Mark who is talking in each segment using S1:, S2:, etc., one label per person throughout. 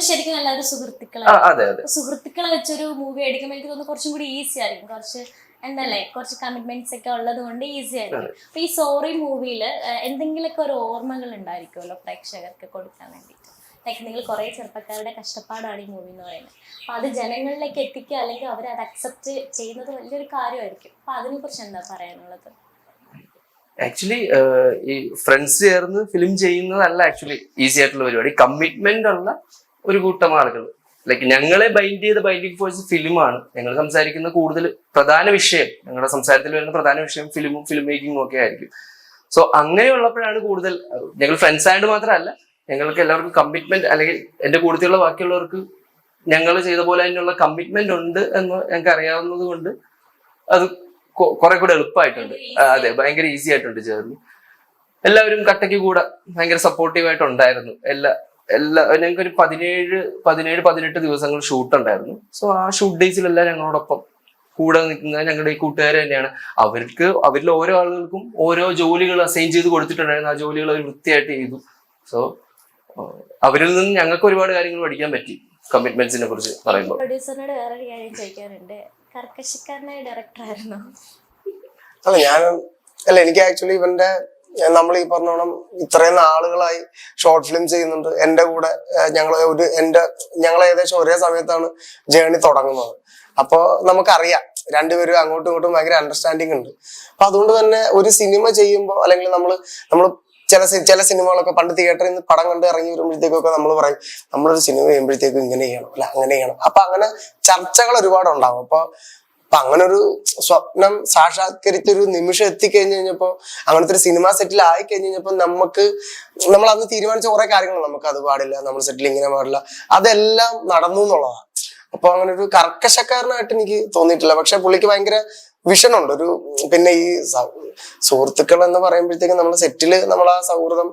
S1: ശരിക്കും എല്ലാവരും സുഹൃത്തുക്കളെ വെച്ചൊരു മൂവി എടുക്കുമ്പോൾ എനിക്ക് തോന്നുന്നു കുറച്ചും കൂടി ഈസി ആയിരിക്കും. കുറച്ച് എന്തല്ലേ, കുറച്ച് കമ്മിറ്റ്മെന്റ്സ് ഒക്കെ ഉള്ളത് കൊണ്ട് ഈസി ആയിരിക്കും. അപ്പൊ ഈ സോറി മൂവിയിൽ എന്തെങ്കിലുമൊക്കെ ഒരു ഓർമ്മകൾ ഉണ്ടായിരിക്കുമല്ലോ പ്രേക്ഷകർക്ക് കൊടുക്കാൻ വേണ്ടിയിട്ട്. ലൈക്ക് നിങ്ങൾ കുറെ ചെറുപ്പക്കാരുടെ കഷ്ടപ്പാടാണ് ഈ മൂവി എന്ന് പറയുന്നത്. അപ്പൊ അത് ജനങ്ങളിലേക്ക് എത്തിക്കുക, അല്ലെങ്കിൽ അവർ അത് അക്സെപ്റ്റ് ചെയ്യുന്നത് വലിയൊരു കാര്യമായിരിക്കും. അപ്പൊ അതിനെ കുറിച്ച് എന്താ പറയാനുള്ളത്?
S2: ആക്ച്വലി ഈ ഫ്രണ്ട്സ് ചേർന്ന് ഫിലിം ചെയ്യുന്നതല്ല ആക്ച്വലി ഈസി ആയിട്ടുള്ള പരിപാടി. കമ്മിറ്റ്മെന്റ് ഉള്ള ഒരു കൂട്ടം ആളുകൾ, ലൈക്ക് ഞങ്ങളെ ബൈൻഡിങ് ഫോഴ്സ് ഫിലിമാണ്. ഞങ്ങൾ സംസാരിക്കുന്ന കൂടുതൽ പ്രധാന വിഷയം, ഞങ്ങളുടെ സംസാരത്തിൽ വരുന്ന പ്രധാന വിഷയം ഫിലിം മേക്കിങ്ങും ഒക്കെ ആയിരിക്കും. സോ അങ്ങനെയുള്ളപ്പോഴാണ് കൂടുതൽ ഞങ്ങൾ ഫ്രണ്ട്സ് ആയിട്ട് മാത്രമല്ല, ഞങ്ങൾക്ക് എല്ലാവർക്കും കമ്മിറ്റ്മെന്റ്, അല്ലെങ്കിൽ എന്റെ കൂട്ടത്തിലുള്ള ബാക്കിയുള്ളവർക്ക് ഞങ്ങൾ ചെയ്ത പോലെ തന്നെയുള്ള കമ്മിറ്റ്മെന്റ് ഉണ്ട് എന്ന് ഞങ്ങൾക്ക് അറിയാവുന്നത് കൊണ്ട് അത് കുറെ കൂടെ എളുപ്പമായിട്ടുണ്ട്. അതെ, ഭയങ്കര ഈസി ആയിട്ടുണ്ട് ചേർന്ന്. എല്ലാവരും കട്ടയ്ക്ക് കൂടെ ഭയങ്കര സപ്പോർട്ടീവ് ആയിട്ടുണ്ടായിരുന്നു. ഞങ്ങൾക്ക് ഒരു 17-18 ദിവസങ്ങൾ ഷൂട്ട് ഉണ്ടായിരുന്നു. സോ ആ ഷൂട്ട് ഡേയ്സിലെല്ലാം ഞങ്ങളോടൊപ്പം കൂടെ നിൽക്കുന്നത് ഞങ്ങളുടെ ഈ കൂട്ടുകാർ തന്നെയാണ്. അവരിൽ ഓരോ ആളുകൾക്കും ഓരോ ജോലികൾ അസൈൻ ചെയ്ത് കൊടുത്തിട്ടുണ്ടായിരുന്നു. ആ ജോലികൾ അവർ വൃത്തിയായിട്ട് ചെയ്തു. സോ അവരിൽ നിന്ന് ഞങ്ങൾക്ക് ഒരുപാട് കാര്യങ്ങൾ പഠിക്കാൻ പറ്റി കമ്മിറ്റ്മെന്റ്സിനെ കുറിച്ച് പറയുമ്പോൾ.
S1: പ്രൊഡ്യൂസറിനോട് വേറൊരു കാര്യം ചോദിക്കാറുണ്ട്, കർക്കശക്കാരനായ ഡയറക്ടർ ആയിരുന്നു?
S3: എനിക്ക് ആക്ച്വലി ഇവന്റെ, നമ്മൾ ഈ പറഞ്ഞോണം ഇത്രയും നാളുകളായി ഷോർട്ട് ഫിലിം ചെയ്യുന്നുണ്ട്. എന്റെ കൂടെ ഞങ്ങൾ ഏകദേശം ഒരേ സമയത്താണ് ജേർണി തുടങ്ങുന്നത്. അപ്പൊ നമുക്കറിയാം രണ്ടുപേരും അങ്ങോട്ടും ഇങ്ങോട്ടും ഭയങ്കര അണ്ടർസ്റ്റാൻഡിങ് ഉണ്ട്. അപ്പൊ അതുകൊണ്ട് തന്നെ ഒരു സിനിമ ചെയ്യുമ്പോൾ, അല്ലെങ്കിൽ നമ്മൾ ചില സിനിമകളൊക്കെ പണ്ട് തിയേറ്ററിൽ നിന്ന് പടം കണ്ട് ഇറങ്ങി വരുമ്പോഴത്തേക്കൊക്കെ നമ്മൾ പറയും നമ്മളൊരു സിനിമ ചെയ്യുമ്പോഴത്തേക്കും ഇങ്ങനെ ചെയ്യണം, അല്ല അങ്ങനെ ചെയ്യണം. അപ്പൊ അങ്ങനെ ചർച്ചകൾ ഒരുപാട് ഉണ്ടാവും. അപ്പൊ അങ്ങനെ ഒരു സ്വപ്നം സാക്ഷാത്കരിച്ചൊരു നിമിഷം എത്തിക്കഴിഞ്ഞപ്പോ, അങ്ങനത്തെ ഒരു സിനിമ സെറ്റിൽ ആയി കഴിഞ്ഞപ്പോ നമ്മൾ അന്ന് തീരുമാനിച്ച കുറെ കാര്യങ്ങൾ, നമുക്ക് അത് പാടില്ല, നമ്മൾ സെറ്റിൽ ഇങ്ങനെ പാടില്ല, അതെല്ലാം നടന്നു എന്നുള്ളതാണ്. അപ്പൊ അങ്ങനെ ഒരു കർക്കശക്കാരനായിട്ട് എനിക്ക് തോന്നിയിട്ടില്ല. പക്ഷെ പുള്ളിക്ക് ഭയങ്കര വിഷനുണ്ട്. പിന്നെ ഈ സുഹൃത്തുക്കൾ എന്ന് പറയുമ്പോഴത്തേക്കും നമ്മൾ സെറ്റില് നമ്മൾ ആ സൗഹൃദം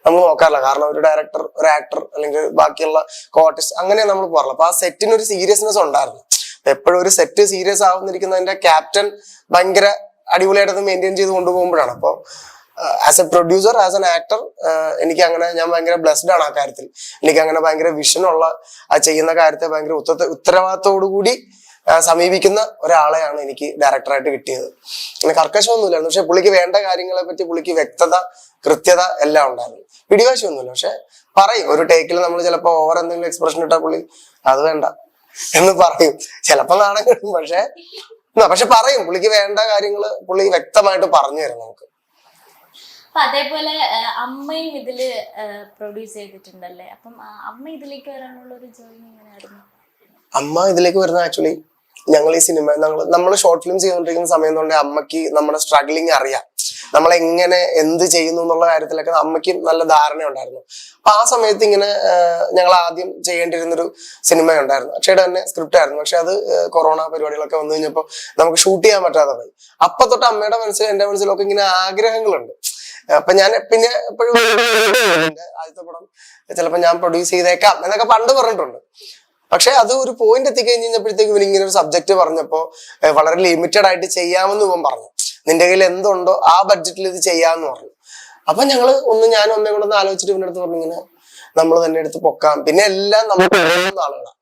S3: നമ്മൾ നോക്കാറില്ല. കാരണം ഒരു ഡയറക്ടർ, ഒരു ആക്ടർ, അല്ലെങ്കിൽ ബാക്കിയുള്ള കോ ആർട്ടിസ്റ്റ്, അങ്ങനെ നമ്മൾ പോകാറില്ല. അപ്പൊ ആ സെറ്റിന് ഒരു സീരിയസ്നെസ് ഉണ്ടായിരുന്നു. എപ്പോഴും ഒരു സെറ്റ് സീരിയസ് ആവുന്നിരിക്കുന്നതിന്റെ ക്യാപ്റ്റൻ ഭയങ്കര അടിപൊളിയായിട്ട് മെയിൻറ്റെയിൻ ചെയ്ത് കൊണ്ടുപോകുമ്പോഴാണ്. അപ്പോൾ as A producer, as an actor, ഞാൻ ഭയങ്കര ബ്ലെസ്ഡ് ആണ് ആ കാര്യത്തിൽ. എനിക്ക് അങ്ങനെ ഭയങ്കര വിഷനുള്ള, ആ ചെയ്യുന്ന കാര്യത്തെ ഭയങ്കര ഉത്തരവാദിത്തോടു കൂടി സമീപിക്കുന്ന ഒരാളെയാണ് എനിക്ക് ഡയറക്ടറായിട്ട് കിട്ടിയത്. അങ്ങനെ കർക്കശമൊന്നുമില്ലായിരുന്നു. പക്ഷെ പുള്ളിക്ക് വേണ്ട കാര്യങ്ങളെ പറ്റി പുള്ളിക്ക് വ്യക്തത, കൃത്യത എല്ലാം ഉണ്ടായിരുന്നു. പിടിവാശിയൊന്നുമില്ല. പക്ഷെ പറയും, ഒരു ടേക്കിൽ നമ്മൾ ചിലപ്പോൾ ഓവർ എന്തെങ്കിലും എക്സ്പ്രഷൻ ഇട്ടാൽ പുള്ളി അത് വേണ്ട എന്ന് പറയും. ചിലപ്പോ നാണം കിട്ടും. പക്ഷെ പറയും, പുള്ളിക്ക് വേണ്ട കാര്യങ്ങള് പുള്ളി വ്യക്തമായിട്ട് പറഞ്ഞു തരും നമുക്ക്.
S1: അതേപോലെ അമ്മയും ഇതില് പ്രൊഡ്യൂസ് ചെയ്തിട്ടുണ്ടല്ലേ. അപ്പം അമ്മ ഇതിലേക്ക് വരാനുള്ള ഒരു ജോലി എങ്ങനെയായിരുന്നു?
S3: അമ്മ ഇതിലേക്ക് വരുന്ന ആക്ച്വലി ഞങ്ങൾ ഈ സിനിമ നമ്മൾ ഷോർട്ട് ഫിലിം ചെയ്തുകൊണ്ടിരിക്കുന്ന സമയം കൊണ്ട് അമ്മയ്ക്ക് നമ്മുടെ സ്ട്രഗ്ലിങ് അറിയാം. നമ്മളെങ്ങനെ എന്ത് ചെയ്യുന്നു എന്നുള്ള കാര്യത്തിലൊക്കെ അമ്മയ്ക്ക് നല്ല ധാരണ ഉണ്ടായിരുന്നു. അപ്പൊ ആ സമയത്ത് ഇങ്ങനെ ഞങ്ങൾ ആദ്യം ചെയ്യേണ്ടിരുന്നൊരു സിനിമ ഉണ്ടായിരുന്നു. അക്ഷയുടെ തന്നെ സ്ക്രിപ്റ്റ് ആയിരുന്നു. പക്ഷെ അത് കൊറോണ പരിപാടികളൊക്കെ വന്നു കഴിഞ്ഞപ്പോൾ നമുക്ക് ഷൂട്ട് ചെയ്യാൻ പറ്റാതെ പോയി. അപ്പൊ തൊട്ട് അമ്മയുടെ മനസ്സിലും എന്റെ മനസ്സിലൊക്കെ ഇങ്ങനെ ആഗ്രഹങ്ങളുണ്ട്. അപ്പൊ ഞാൻ പിന്നെ എപ്പോഴും ആദ്യത്തെ പടം ചിലപ്പോൾ ഞാൻ പ്രൊഡ്യൂസ് ചെയ്തേക്കാം എന്നൊക്കെ പണ്ട് പറഞ്ഞിട്ടുണ്ട്. പക്ഷെ അത് ഒരു പോയിന്റ് എത്തിക്കഴിഞ്ഞപ്പോഴത്തേക്കും ഇവൻ ഇങ്ങനെ ഒരു സബ്ജക്ട് പറഞ്ഞപ്പോ വളരെ ലിമിറ്റഡ് ആയിട്ട് ചെയ്യാമെന്ന് ഇവൻ പറഞ്ഞു. നിന്റെ കയ്യിൽ എന്തുണ്ടോ ആ ബഡ്ജറ്റിൽ ഇത് ചെയ്യാന്ന് പറഞ്ഞു. അപ്പൊ ഞാനും അമ്മയും കൂടെ ഒന്ന് ആലോചിച്ചിട്ട് ഇവന്റെ അടുത്ത് പറഞ്ഞു, ഇങ്ങനെ നമ്മൾ തന്നെ എടുത്ത് പൊക്കാം. പിന്നെ എല്ലാം നമുക്ക് ആളുകളാണ്.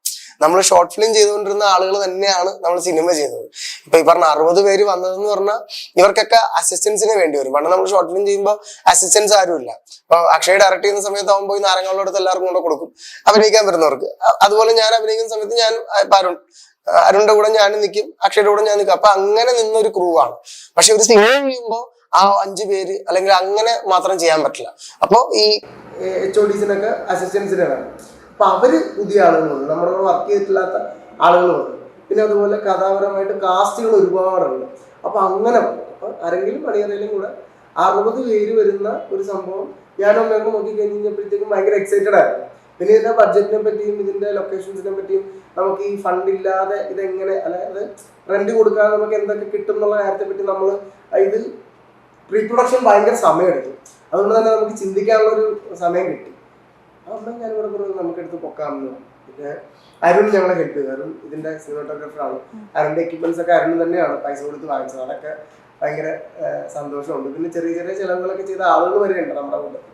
S3: നമ്മൾ ഷോർട്ട് ഫിലിം ചെയ്തുകൊണ്ടിരുന്ന ആളുകൾ തന്നെയാണ് നമ്മൾ സിനിമ ചെയ്തത്. ഇപ്പൊ ഈ പറഞ്ഞ 60 പേര് വന്നതെന്ന് പറഞ്ഞാൽ ഇവർക്കൊക്കെ അസിസ്റ്റൻസിന് വേണ്ടി വരും. പണ്ട് നമ്മൾ ഷോർട്ട് ഫിലിം ചെയ്യുമ്പോൾ അസിസ്റ്റൻസ് ആരുമില്ല. ഇപ്പൊ അക്ഷയ് ഡയറക്ട് ചെയ്യുന്ന സമയത്ത് ആവുമ്പോൾ പോയി നാരങ്ങളുടെ അടുത്ത് എല്ലാവർക്കും കൊണ്ട് കൊടുക്കും അഭിനയിക്കാൻ വരുന്നവർക്ക്. അതുപോലെ ഞാൻ അഭിനയിക്കുന്ന സമയത്ത് ഞാൻ അരുണിന്റെ കൂടെ ഞാനും നിൽക്കും, അക്ഷയുടെ കൂടെ ഞാൻ നിൽക്കും. അപ്പൊ അങ്ങനെ നിന്നൊരു ക്രൂ ആണ്. പക്ഷെ ഒരു സിനിമ ചെയ്യുമ്പോൾ ആ 5 പേര് അല്ലെങ്കിൽ അങ്ങനെ മാത്രം ചെയ്യാൻ പറ്റില്ല. അപ്പൊ ഈ HODസിനൊക്കെ അസിസ്റ്റൻസിനെ വേണം. അപ്പൊ അവര് പുതിയ ആളുകളുണ്ട്, നമ്മുടെ കൂടെ വർക്ക് ചെയ്തിട്ടില്ലാത്ത ആളുകളുണ്ട്. പിന്നെ അതുപോലെ കഥാപരമായിട്ട് കാസ്റ്റുകൾ ഒരുപാടുണ്ട്. അപ്പൊ അങ്ങനെ അപ്പൊ ആരെങ്കിലും അണിയറയിലും കൂടെ 60 പേര് വരുന്ന ഒരു സംഭവം ഞാനും അമ്മയൊക്കെ നോക്കി കഴിഞ്ഞപ്പോഴത്തേക്കും ഭയങ്കര എക്സൈറ്റഡ് ആയിരുന്നു. പിന്നെ ഇതിന്റെ ബഡ്ജറ്റിനെ പറ്റിയും ഇതിന്റെ ലൊക്കേഷൻസിനെ പറ്റിയും നമുക്ക് ഈ ഫണ്ട് ഇല്ലാതെ ഇതെങ്ങനെ, അതായത് റെന്റ് കൊടുക്കാതെ നമുക്ക് എന്തൊക്കെ കിട്ടും എന്നുള്ള കാര്യത്തെ പറ്റി നമ്മൾ ഇത് പ്രീ പ്രൊഡക്ഷൻ ഭയങ്കര സമയമെടുത്തു. അതുകൊണ്ട് തന്നെ നമുക്ക് ചിന്തിക്കാനുള്ള ഒരു സമയം കിട്ടി. അമ്മ ഞാനിവിടെ പറഞ്ഞു നമുക്ക് എടുത്ത് പൊക്കാമെന്ന്. പിന്നെ അരുൺ ഞങ്ങളെ ഹെൽപ്പ് ചെയ്തു. അരുൺ ഇതിന്റെ സിനിമാറ്റോഗ്രാഫറാണ്. അരുണിന്റെ എക്യുപ്മെന്റ്സ് ഒക്കെ അരുൺ തന്നെയാണ് പൈസ കൊടുത്ത് വാങ്ങിച്ചത്. അതൊക്കെ ഭയങ്കര സന്തോഷമുണ്ട്. പിന്നെ ചെറിയ ചെറിയ ചെലവുകളൊക്കെ ചെയ്ത ആളുകൾ വരെ ഉണ്ട് നമ്മുടെ കൂടെ.